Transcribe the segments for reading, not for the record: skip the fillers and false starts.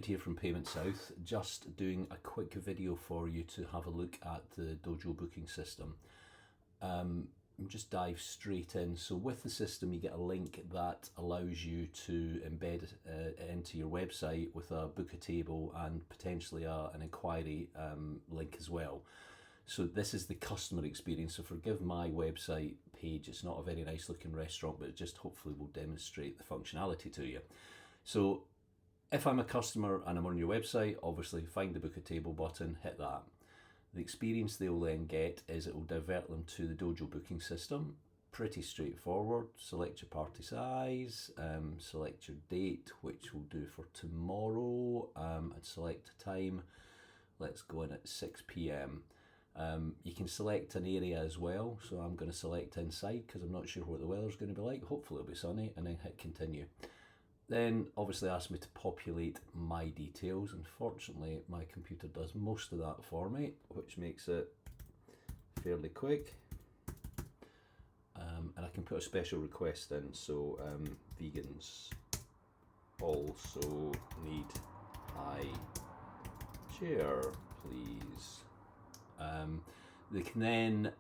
David here from Payment South, just doing a quick video for you to have a look at the Dojo booking system. Just dive straight in. So with the system you get a link that allows you to embed it into your website with a book a table and potentially an inquiry link as well. So this is the customer experience. So forgive my website page, it's not a very nice looking restaurant, but it just hopefully will demonstrate the functionality to you. So if I'm a customer and I'm on your website, obviously find the book a table button, hit that. The experience they'll then get is it will divert them to the Dojo booking system. Pretty straightforward. Select your party size, select your date, which we'll do for tomorrow, and select a time. Let's go in at 6 p.m. You can select an area as well, so I'm going to select inside because I'm not sure what the weather's going to be like. Hopefully it'll be sunny, and then hit continue. Then obviously ask me to populate my details. Unfortunately my computer does most of that for me, which makes it fairly quick, and I can put a special request in. So vegans also need high chair please. They can then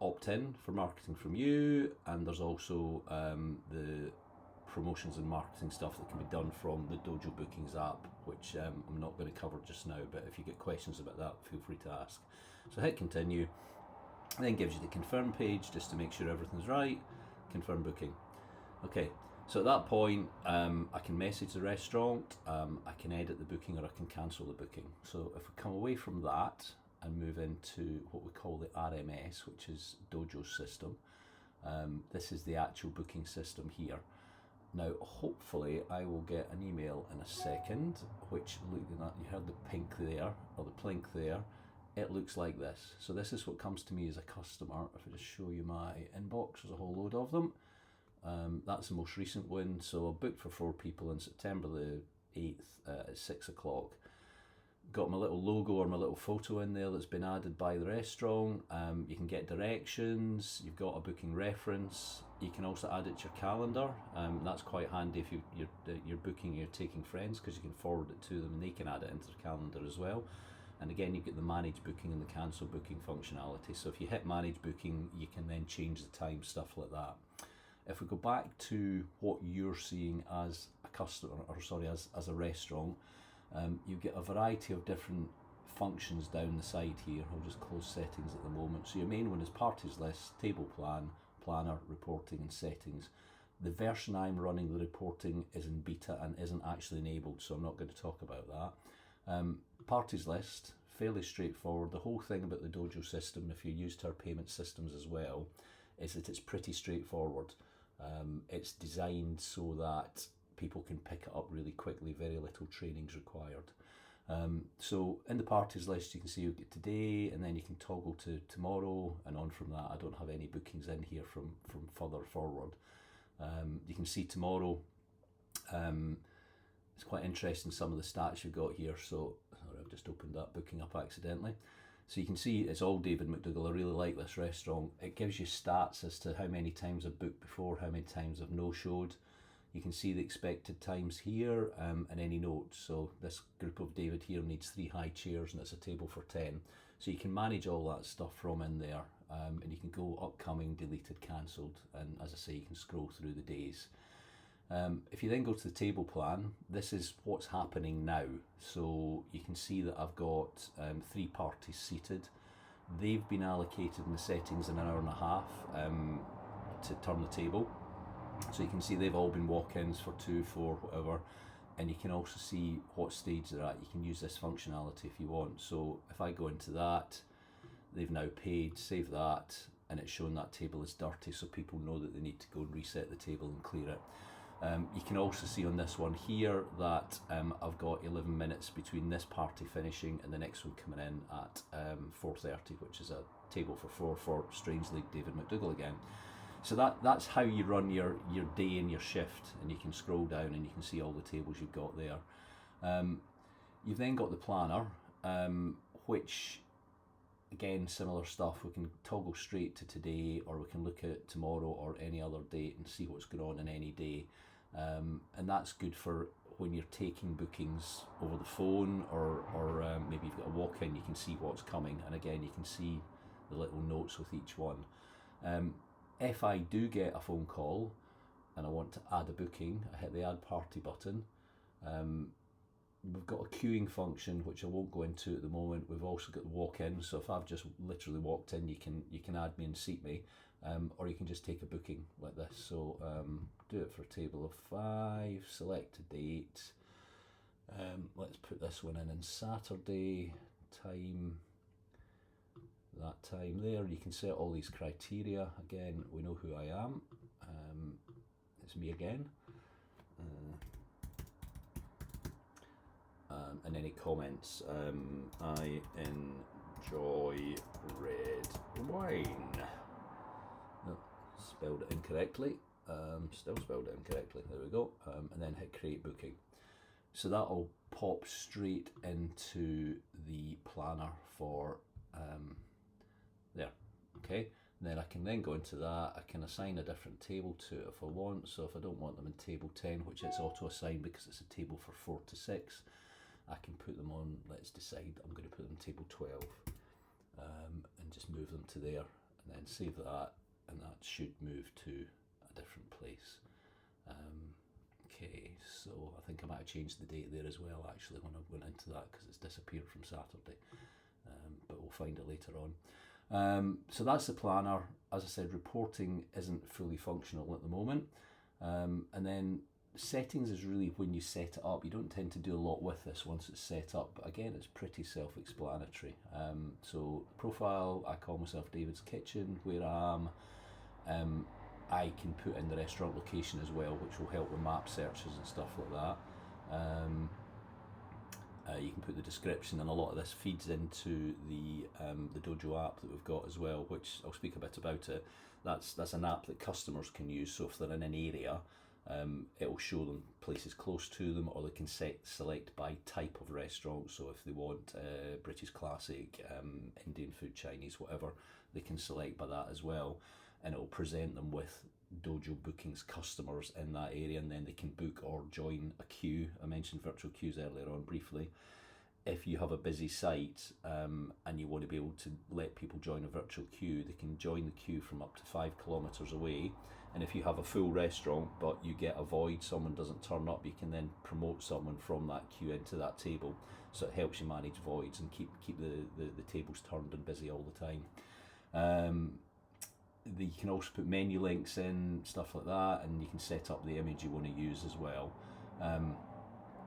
opt in for marketing from you, and there's also the promotions and marketing stuff that can be done from the Dojo Bookings app, which I'm not going to cover just now, but if you get questions about that, feel free to ask. So hit continue, then gives you the confirm page just to make sure everything's right. Confirm booking. Okay, so at that point I can message the restaurant, I can edit the booking, or I can cancel the booking. So if we come away from that and move into what we call the RMS, which is Dojo's system, this is the actual booking system here. Now, hopefully I will get an email in a second, which, look at that, you heard the pink there, or the plink there. It looks like this. So this is what comes to me as a customer. If I just show you my inbox, there's a whole load of them. That's the most recent one. So I booked for 4 people on September the 8th at 6 o'clock. Got my little logo or my little photo in there that's been added by the restaurant. You can get directions, you've got a booking reference, you can also add it to your calendar. That's quite handy if you're booking, you're taking friends, because you can forward it to them and they can add it into their calendar as well. And again, you get the manage booking and the cancel booking functionality. So if you hit manage booking, you can then change the time, stuff like that. If we go back to what you're seeing as a customer, or sorry, as a restaurant, you get a variety of different functions down the side here. I'll just close settings at the moment. So your main one is parties list, table plan, planner, reporting and settings. The version I'm running the reporting is in beta and isn't actually enabled, so I'm not going to talk about that. Parties list, fairly straightforward. The whole thing about the Dojo system, if you're used to our payment systems as well, is that it's pretty straightforward. It's designed so that people can pick it up really quickly, very little training's required. So in the parties list you can see you get today, and then you can toggle to tomorrow, and on from that. I don't have any bookings in here from further forward. You can see tomorrow. It's quite interesting some of the stats you've got here. So sorry, I've just opened that booking up accidentally. So you can see it's all David McDougall. I really like this restaurant. It gives you stats as to how many times I've booked before, how many times I've no-showed. You can see the expected times here, and any notes. So this group of David here needs 3 high chairs and it's a table for 10. So you can manage all that stuff from in there, and you can go upcoming, deleted, cancelled, and as I say, you can scroll through the days. If you then go to the table plan, this is what's happening now. So you can see that I've got 3 parties seated. They've been allocated in the settings an hour and a half to turn the table. So you can see they've all been walk-ins for 2, 4, whatever, and you can also see what stage they're at. You can use this functionality if you want. So if I go into that, they've now paid, save that, and it's showing that table is dirty, so people know that they need to go and reset the table and clear it. You can also see on this one here that I've got 11 minutes between this party finishing and the next one coming in at 4:30, which is a table for 4 for strangely David McDougall again. So that's how you run your day and your shift, and you can scroll down and you can see all the tables you've got there. You've then got the planner, which again, similar stuff. We can toggle straight to today, or we can look at tomorrow or any other date and see what's going on in any day. And that's good for when you're taking bookings over the phone, or maybe you've got a walk-in, you can see what's coming, and again you can see the little notes with each one. If I do get a phone call and I want to add a booking, I hit the add party button. We've got a queuing function which I won't go into at the moment. We've also got the walk-in, so if I've just literally walked in, you can add me and seat me, or you can just take a booking like this. So do it for a table of 5, select a date. Let's put this one in Saturday, time, that time there. You can set all these criteria. Again, we know who I am. It's me again. And any comments? I enjoy red wine. No, spelled it incorrectly. Still spelled it incorrectly. There we go. And then hit create booking. So that'll pop straight into the planner for there. Okay. And then I can then go into that. I can assign a different table to it if I want. So if I don't want them in table 10, which it's auto assigned because it's a table for 4 to 6, I can put them on, let's decide I'm going to put them table 12, and just move them to there, and then save that, and that should move to a different place. Okay, so I think I might have changed the date there as well actually when I went into that, because it's disappeared from Saturday, but we'll find it later on. So that's the planner. As I said, reporting isn't fully functional at the moment, and then settings is really when you set it up. You don't tend to do a lot with this once it's set up, but again it's pretty self-explanatory. So profile, I call myself David's Kitchen, where I am. I can put in the restaurant location as well, which will help with map searches and stuff like that. You can put the description, and a lot of this feeds into the Dojo app that we've got as well, which I'll speak a bit about it. That's an app that customers can use, so if they're in an area, it will show them places close to them, or they can select by type of restaurant. So if they want British classic, Indian food, Chinese, whatever, they can select by that as well, and it will present them with Dojo Bookings customers in that area, and then they can book or join a queue. I mentioned virtual queues earlier on briefly. If you have a busy site and you want to be able to let people join a virtual queue, they can join the queue from up to 5 kilometres away. And if you have a full restaurant but you get a void, someone doesn't turn up, you can then promote someone from that queue into that table. So it helps you manage voids and keep the tables turned and busy all the time. You can also put menu links in, stuff like that, and you can set up the image you want to use as well.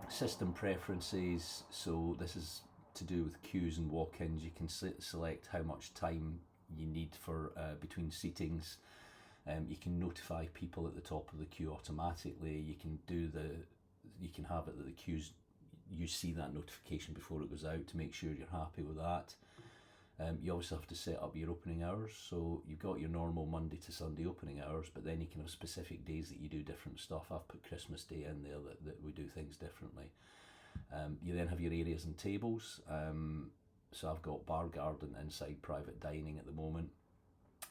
System preferences, so this is to do with queues and walk-ins. You can select how much time you need for between seatings. You can notify people at the top of the queue automatically. You can have it that the queues, you see that notification before it goes out to make sure you're happy with that. You also have to set up your opening hours, so you've got your normal Monday to Sunday opening hours, but then you can have specific days that you do different stuff. I've put Christmas Day in there that we do things differently. You then have your areas and tables. So I've got bar garden inside private dining at the moment,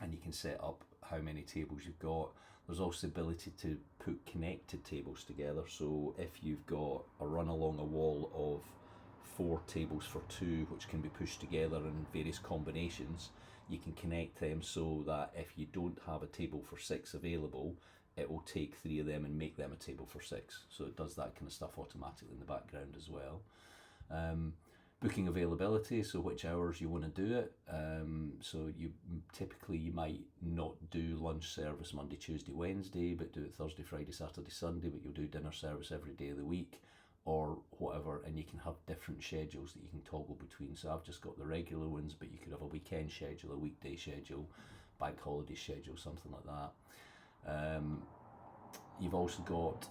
and you can set up how many tables you've got. There's also the ability to put connected tables together, so if you've got a run along a wall of 4 tables for 2 which can be pushed together in various combinations, you can connect them so that if you don't have a table for 6 available, it will take 3 of them and make them a table for 6. So it does that kind of stuff automatically in the background as well. Booking availability, so which hours you want to do it. So you might not do lunch service Monday, Tuesday, Wednesday, but do it Thursday, Friday, Saturday, Sunday, but you'll do dinner service every day of the week, or whatever, and you can have different schedules that you can toggle between. So I've just got the regular ones, but you could have a weekend schedule, a weekday schedule, bank holiday schedule, something like that. You've also got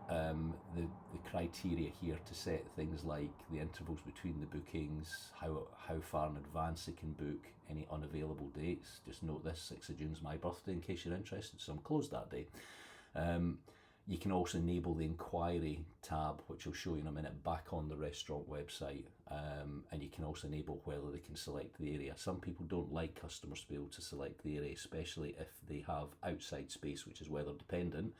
the criteria here to set things like the intervals between the bookings, how far in advance they can book, any unavailable dates. Just note this, 6th of June is my birthday in case you're interested, so I'm closed that day. You can also enable the inquiry tab, which I'll show you in a minute, back on the restaurant website, and you can also enable whether they can select the area. Some people don't like customers to be able to select the area, especially if they have outside space, which is weather dependent,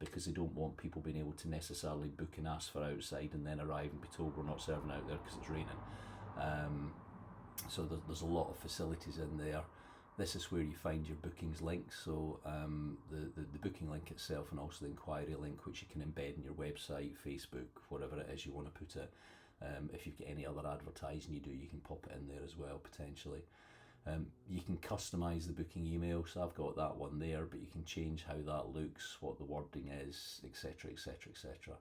because they don't want people being able to necessarily book and ask for outside and then arrive and be told we're not serving out there because it's raining. So there's a lot of facilities in there. This is where you find your bookings links, so the booking link itself, and also the inquiry link, which you can embed in your website, Facebook, whatever it is you want to put it. If you've got any other advertising you do, you can pop it in there as well, potentially. You can customise the booking email, so I've got that one there, but you can change how that looks, what the wording is, etc, etc, etc.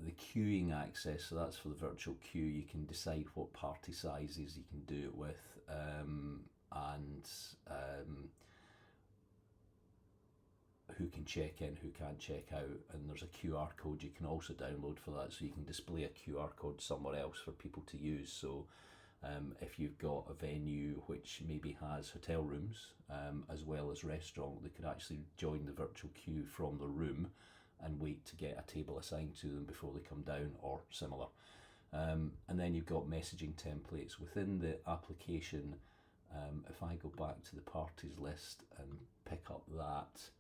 The queuing access, so that's for the virtual queue. You can decide what party sizes you can do it with, and who can check in, who can't check out, and there's a QR code you can also download for that, so you can display a QR code somewhere else for people to use. So if you've got a venue which maybe has hotel rooms as well as restaurant, they could actually join the virtual queue from the room and wait to get a table assigned to them before they come down, or similar. And then you've got messaging templates within the application. If I go back to the parties list and pick up that,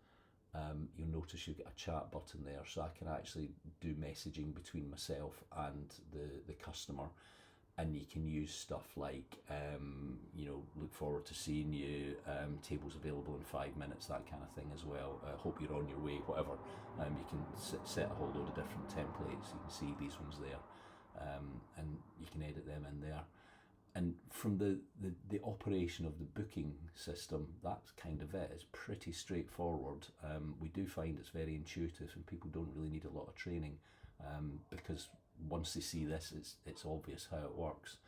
you'll notice you've got a chat button there, so I can actually do messaging between myself and the customer. And you can use stuff like, look forward to seeing you, tables available in 5 minutes, that kind of thing as well. Hope you're on your way, whatever. You can set a whole load of different templates. You can see these ones there, and you can edit them in there. And from the operation of the booking system, that's kind of it. It's pretty straightforward. We do find it's very intuitive, and people don't really need a lot of training, because once they see this, it's obvious how it works.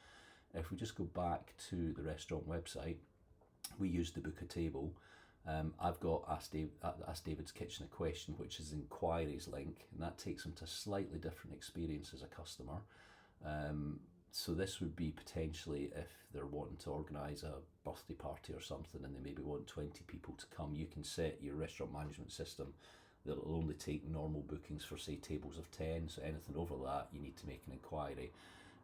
If we just go back to the restaurant website, we use the book a table. I've got Ask David's Kitchen a question, which is inquiries link, and that takes them to a slightly different experience as a customer. So this would be potentially if they're wanting to organise a birthday party or something, and they maybe want 20 people to come. You can set your restaurant management system that it'll only take normal bookings for, say, tables of 10, so anything over that you need to make an inquiry,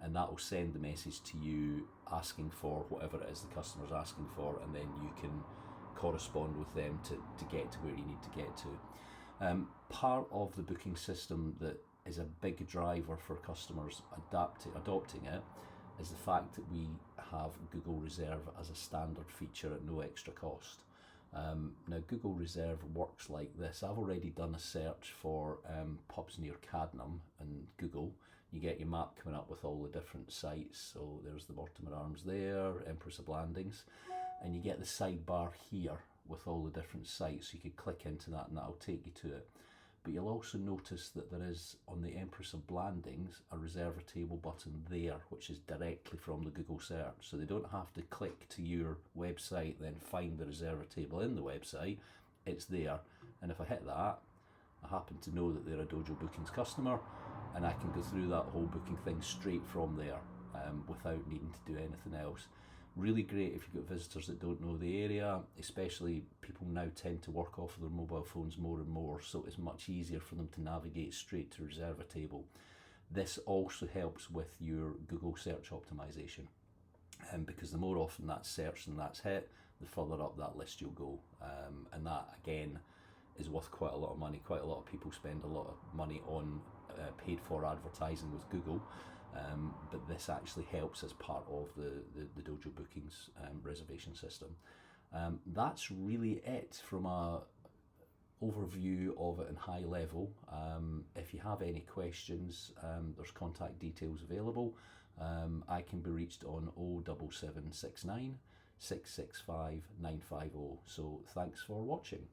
and that will send the message to you asking for whatever it is the customer's asking for, and then you can correspond with them to get to where you need to get to. Part of the booking system that is a big driver for customers adopting it is the fact that we have Google Reserve as a standard feature at no extra cost. Now Google Reserve works like this. I've already done a search for pubs near Cadnam and Google. You get your map coming up with all the different sites. So there's the Mortimer Arms there, Empress of Blandings, and you get the sidebar here with all the different sites. You could click into that and that'll take you to it. But you'll also notice that there is, on the Empress of Blandings, a reserve a table button there, which is directly from the Google search. So they don't have to click to your website, then find the reserve a table in the website. It's there. And if I hit that, I happen to know that they're a Dojo Bookings customer, and I can go through that whole booking thing straight from there, without needing to do anything else. Really great if you've got visitors that don't know the area, especially people now tend to work off of their mobile phones more and more, so it's much easier for them to navigate straight to reserve a table. This also helps with your Google search optimization, because the more often that's searched and that's hit, the further up that list you'll go, and that again is worth quite a lot of money. Quite a lot of people spend a lot of money on paid for advertising with Google. But this actually helps as part of the Dojo Bookings reservation system. That's really it from a overview of it in high level. If you have any questions, there's contact details available. I can be reached on 07769 665 950. So thanks for watching.